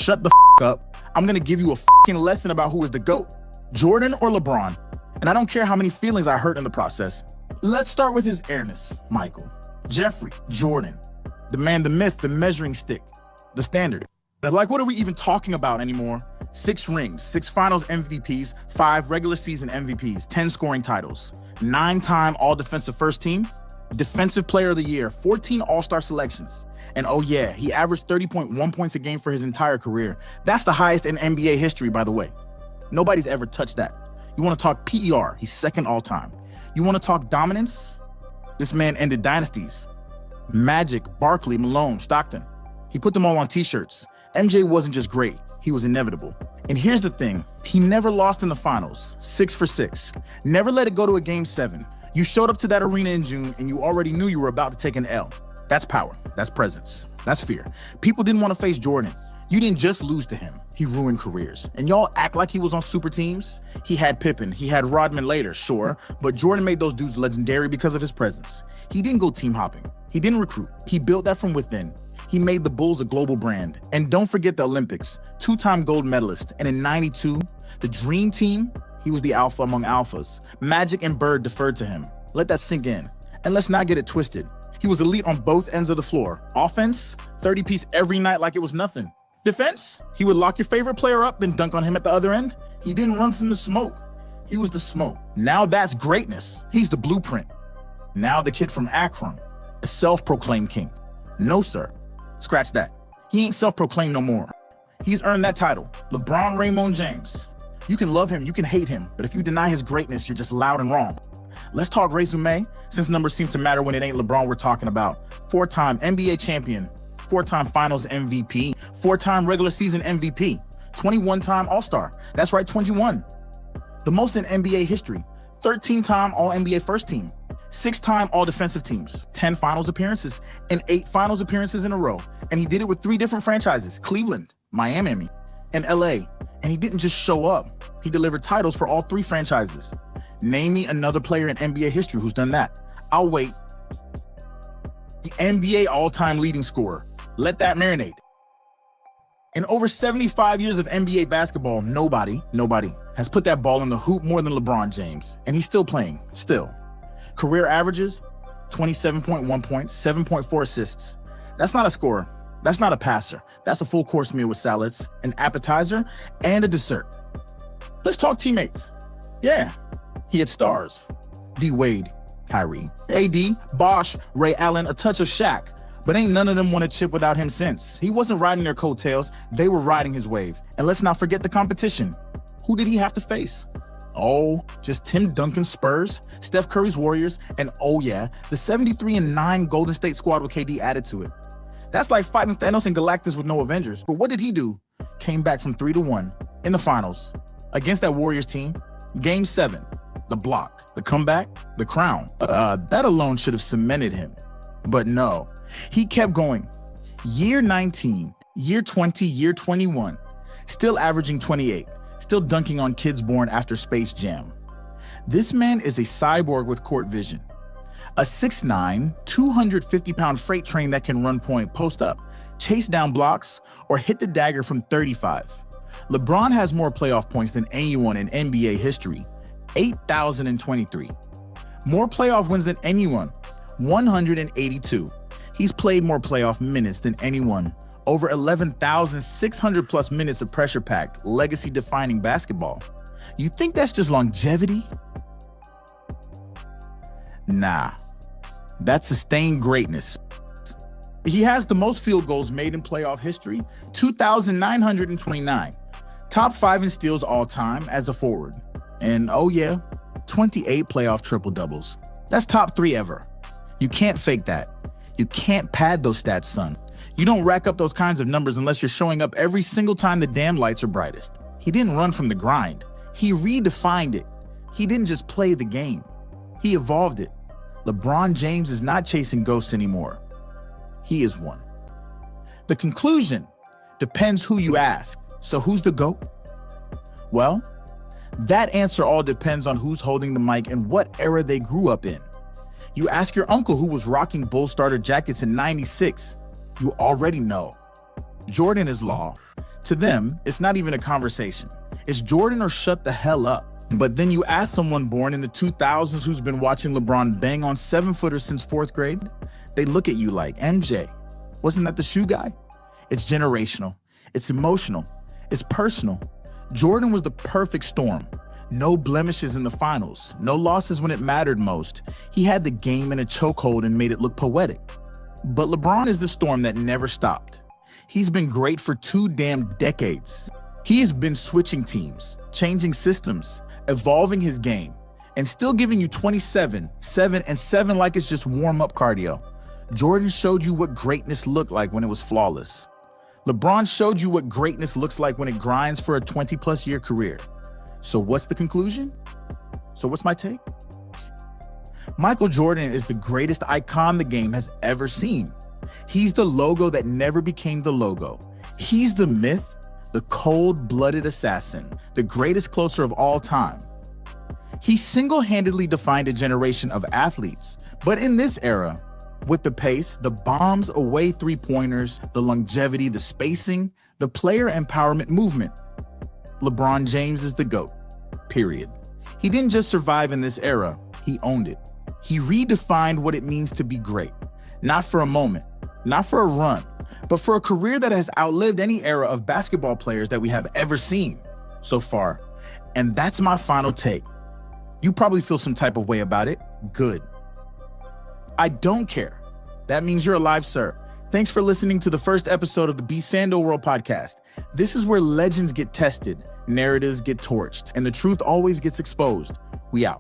shut the up. I'm gonna give you a lesson about who is the GOAT, Jordan or LeBron. And I don't care how many feelings I hurt in the process. Let's start with his airness, Michael. Jeffrey, Jordan. The man, the myth, the measuring stick, the standard. Like, what are we even talking about anymore? 6 rings, 6 finals MVPs, 5 regular season MVPs, 10 scoring titles, 9-time all-defensive first team, defensive player of the year, 14 all-star selections. And oh yeah, he averaged 30.1 points a game for his entire career. That's the highest in NBA history, by the way. Nobody's ever touched that. You want to talk PER, he's second all-time. You want to talk dominance? This man ended dynasties. Magic, Barkley, Malone, Stockton. He put them all on t-shirts. MJ wasn't just great, he was inevitable. And here's the thing, he never lost in the finals, 6 for 6. Never let it go to a game 7. You showed up to that arena in June and you already knew you were about to take an L. That's power, that's presence, that's fear. People didn't want to face Jordan. You didn't just lose to him, he ruined careers. And y'all act like he was on super teams? He had Pippen, he had Rodman later, sure, but Jordan made those dudes legendary because of his presence. He didn't go team hopping, he didn't recruit, he built that from within. He made the Bulls a global brand. And don't forget the Olympics, 2-time gold medalist. And in '92, the dream team, he was the alpha among alphas. Magic and Bird deferred to him. Let that sink in. And let's not get it twisted. He was elite on both ends of the floor. Offense, 30-piece every night like it was nothing. Defense, he would lock your favorite player up, then dunk on him at the other end. He didn't run from the smoke. He was the smoke. Now that's greatness. He's the blueprint. Now the kid from Akron, a self-proclaimed king. No, sir. Scratch that. He ain't self-proclaimed no more. He's earned that title. LeBron Raymond James. You can love him, you can hate him, but if you deny his greatness, you're just loud and wrong. Let's talk resume, since numbers seem to matter when it ain't LeBron we're talking about. 4-time NBA champion, 4-time finals MVP, 4-time regular season MVP, 21-time All-Star. That's right, 21. The most in NBA history. 13-time All-NBA first team. 6-time all-defensive teams, 10 finals appearances, and 8 finals appearances in a row. And he did it with 3 different franchises, Cleveland, Miami, and LA. And he didn't just show up. He delivered titles for all 3 franchises. Name me another player in NBA history who's done that. I'll wait. The NBA all-time leading scorer. Let that marinate. In over 75 years of NBA basketball, nobody has put that ball in the hoop more than LeBron James. And he's still playing, still. Career averages, 27.1 points, 7.4 assists. That's not a scorer. That's not a passer. That's a full course meal with salads, an appetizer, and a dessert. Let's talk teammates. Yeah, he had stars. D. Wade, Kyrie, AD, Bosh, Ray Allen, a touch of Shaq. But ain't none of them won a chip without him since. He wasn't riding their coattails, they were riding his wave. And let's not forget the competition. Who did he have to face? Oh, just Tim Duncan's Spurs, Steph Curry's Warriors, and oh yeah, the 73-9 Golden State squad with KD added to it. That's like fighting Thanos and Galactus with no Avengers. But what did he do? Came back from 3-1 in the finals against that Warriors team. Game 7, the block, the comeback, the crown. That alone should have cemented him. But no, he kept going. Year 19, year 20, year 21, still averaging 28. Still dunking on kids born after Space Jam. This man is a cyborg with court vision. A 6'9", 250-pound freight train that can run point, post up, chase down blocks, or hit the dagger from 35. LeBron has more playoff points than anyone in NBA history, 8,023. More playoff wins than anyone, 182. He's played more playoff minutes than anyone. Over 11,600 plus minutes of pressure-packed, legacy-defining basketball. You think that's just longevity? Nah, that's sustained greatness. He has the most field goals made in playoff history, 2,929. Top 5 in steals all time as a forward. And oh yeah, 28 playoff triple-doubles. That's top 3 ever. You can't fake that. You can't pad those stats, son. You don't rack up those kinds of numbers unless you're showing up every single time the damn lights are brightest. He didn't run from the grind. He redefined it. He didn't just play the game. He evolved it. LeBron James is not chasing ghosts anymore. He is one. The conclusion depends who you ask. So who's the GOAT? Well, that answer all depends on who's holding the mic and what era they grew up in. You ask your uncle who was rocking Bulls starter jackets in '96. You already know. Jordan is law. To them, it's not even a conversation. It's Jordan or shut the hell up. But then you ask someone born in the 2000s who's been watching LeBron bang on 7-footers since 4th grade, they look at you like, MJ, wasn't that the shoe guy? It's generational. It's emotional. It's personal. Jordan was the perfect storm. No blemishes in the finals. No losses when it mattered most. He had the game in a chokehold and made it look poetic. But LeBron is the storm that never stopped. He's been great for 2 damn decades. He has been switching teams, changing systems, evolving his game, and still giving you 27, 7, and 7 like it's just warm-up cardio. Jordan showed you what greatness looked like when it was flawless. LeBron showed you what greatness looks like when it grinds for a 20-plus year career. So what's the conclusion? So what's my take? Michael Jordan is the greatest icon the game has ever seen. He's the logo that never became the logo. He's the myth, the cold-blooded assassin, the greatest closer of all time. He single-handedly defined a generation of athletes, but in this era, with the pace, the bombs away three-pointers, the longevity, the spacing, the player empowerment movement, LeBron James is the GOAT, period. He didn't just survive in this era, he owned it. He redefined what it means to be great, not for a moment, not for a run, but for a career that has outlived any era of basketball players that we have ever seen so far. And that's my final take. You probably feel some type of way about it. Good. I don't care. That means you're alive, sir. Thanks for listening to the first episode of the B Sando World Podcast. This is where legends get tested, narratives get torched, and the truth always gets exposed. We out.